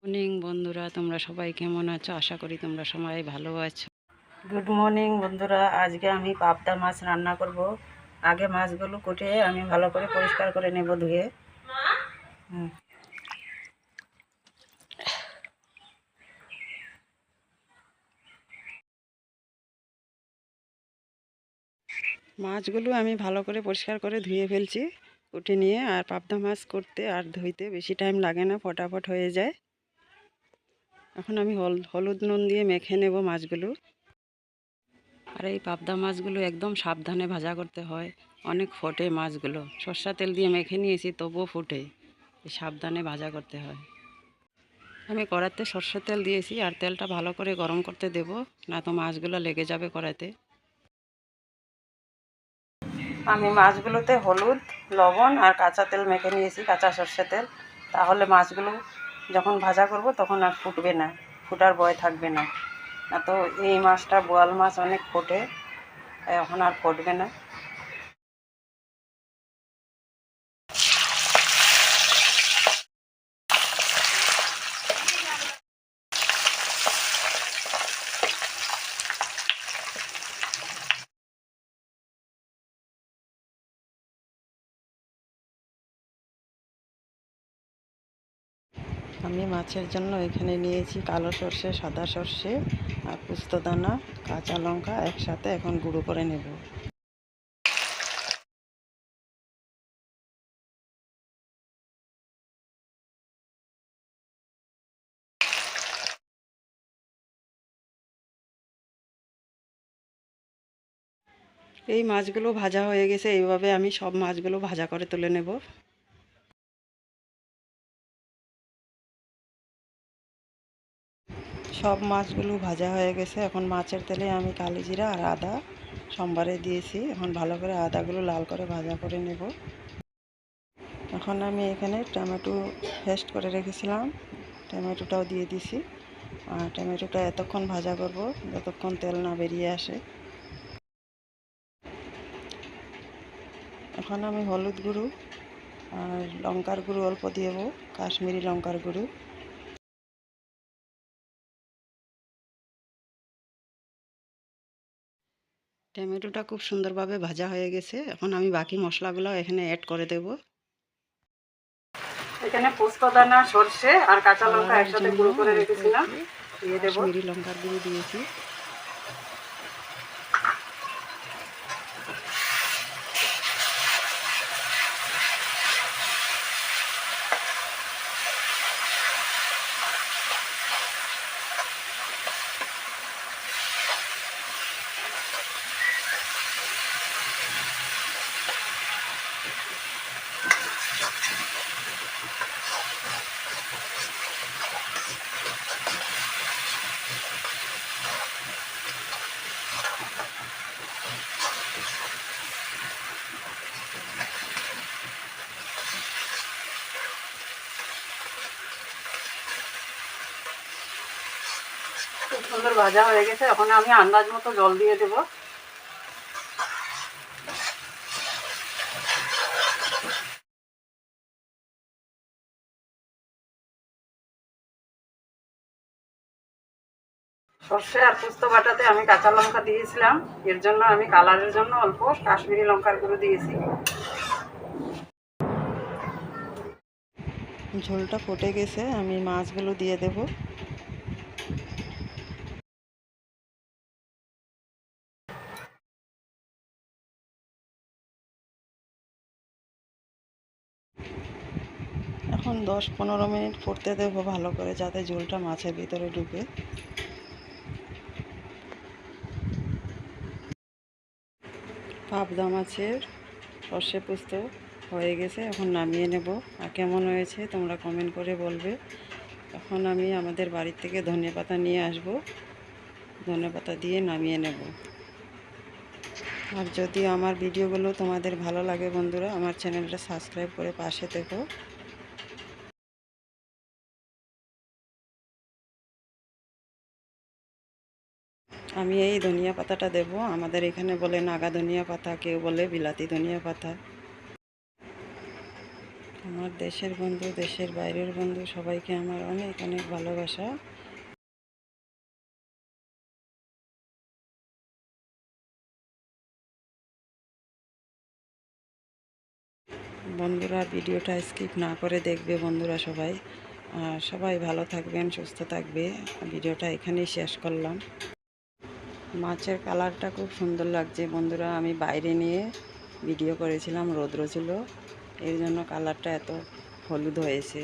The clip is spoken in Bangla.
মর্নিং বন্ধুরা, তোমরা সবাই কেমন আছো? আশা করি তোমরা সবাই ভালো আছো। গুড মর্নিং বন্ধুরা, আজকে আমি পাবদা মাছ রান্না করব। আগে মাছগুলো কুটে আমি ভালো করে পরিষ্কার করে নেব, ধুয়ে। মাছগুলো আমি ভালো করে পরিষ্কার করে ধুয়ে ফেলছি কুটে নিয়ে। আর পাবদা মাছ করতে আর ধুইতে বেশি টাইম লাগে না, ফটাফট হয়ে যায়। এখন আমি হলুদ নুন দিয়ে মেখে নেব মাছগুলো। আর এই পাবদা মাছগুলো একদম সাবধানে ভাজা করতে হয়, অনেক ফোটে মাছগুলো। সর্ষা তেল দিয়ে মেখে নিয়েছি, তবুও ফুটে। সাবধানে ভাজা করতে হয়। আমি কড়াতে সর্ষের তেল দিয়েছি, আর তেলটা ভালো করে গরম করতে দেব, না তো মাছগুলো লেগে যাবে কড়াতে। আমি মাছগুলোতে হলুদ, লবণ আর কাঁচা তেল মেখে নিয়েছি, কাঁচা সর্ষে তেল। তাহলে মাছগুলো যখন ভাজা করব তখন আর ফুটবে না, ফুটার ভয় থাকবে না। না তো এই মাছটা বোয়াল মাছ অনেক ফোটে, এখন আর ফুটবে না। আমি মাছের জন্য এখানে নিয়েছি কালো সর্ষে, সাদা সর্ষে আর পোস্তদানা, কাঁচা লঙ্কা একসাথে এখন গুঁড়ো করে নেব। এই মাছগুলো ভাজা হয়ে গেছে, এইভাবে আমি সব মাছগুলো ভাজা করে তুলে নেব। সব মাছগুলো ভাজা হয়ে গেছে। এখন মাছের তেলে আমি কালিজিরা আর আদা সোমবারে দিয়েছি। এখন ভালো করে আদাগুলো লাল করে ভাজা করে নেব। এখন আমি এখানে টমেটো পেস্ট করে রেখেছিলাম, টমেটোটাও দিয়ে দিছি। আর টমেটোটা এতক্ষণ ভাজা করব যতক্ষণ তেল না বেরিয়ে আসে। এখন আমি হলুদ গুঁড়ো আর লঙ্কার গুঁড়ো অল্প দিয়ে দেবো, কাশ্মীরি লঙ্কার গুঁড়ো। টমেটোটা খুব সুন্দরভাবে ভাজা হয়ে গেছে। এখন আমি বাকি মশলাগুলো এখানে অ্যাড করে দেব। এখানে পোস্তদানা, সর্ষে আর কাঁচা লঙ্কা কালারের একসাথে জন্য গুঁড়ো করে অল্প রেখেছিলাম, একটু দিয়ে দেবো। কাশ্মীরি লঙ্কার গুঁড়ো দিয়েছি। খুব সুন্দর ভাজা হয়ে গেছে। এখন আমি আন্দাজ মতো জল দিয়ে দেব। সর্ষে আর পোস্ত বাটাতে আমি কাঁচা লঙ্কা দিয়েছিলাম, এর জন্য আমি কালারের জন্য অল্প কাশ্মীরি লঙ্কার গুঁড়ো দিয়েছি। ঝোলটা ফুটে গেছে, আমি মাছগুলো দিয়ে দেব। এখন 10-15 মিনিট ফুটতে দেব ভালো করে, যাতে ঝোলটা মাছের ভিতরে ঢুকে। পাবদা মাছের সর্ষে পোস্ত হয়ে গেছে, এখন নামিয়ে নেব। আর কেমন হয়েছে তোমরা কমেন্ট করে বলবে। এখন আমি আমাদের বাড়ির থেকে ধনেপাতা নিয়ে আসব, ধনেপাতা দিয়ে নামিয়ে নেব। আর যদি আমার ভিডিওগুলো তোমাদের ভালো লাগে বন্ধুরা, আমার চ্যানেলটা সাবস্ক্রাইব করে পাশে থেকো। আমি এই ধনিয়া পাতাটা দেব। আমাদের এখানে বলে নাগা ধনিয়া পাতা, কেউ বলে বিলাতি ধনিয়া পাতা। আমার দেশের বন্ধু, দেশের বাইরের বন্ধু, সবাইকে আমার অনেক অনেক ভালোবাসা। বন্ধুরা, ভিডিওটা স্কিপ না করে দেখবে বন্ধুরা সবাই। আর সবাই ভালো থাকবেন, সুস্থ থাকবে। ভিডিওটা এখানেই শেষ করলাম। মাছের কালারটা খুব সুন্দর লাগছে বন্ধুরা। আমি বাইরে নিয়ে ভিডিও করেছিলাম, রৌদ্র ছিল, এর জন্য কালারটা এত হলুদ হয়েছে।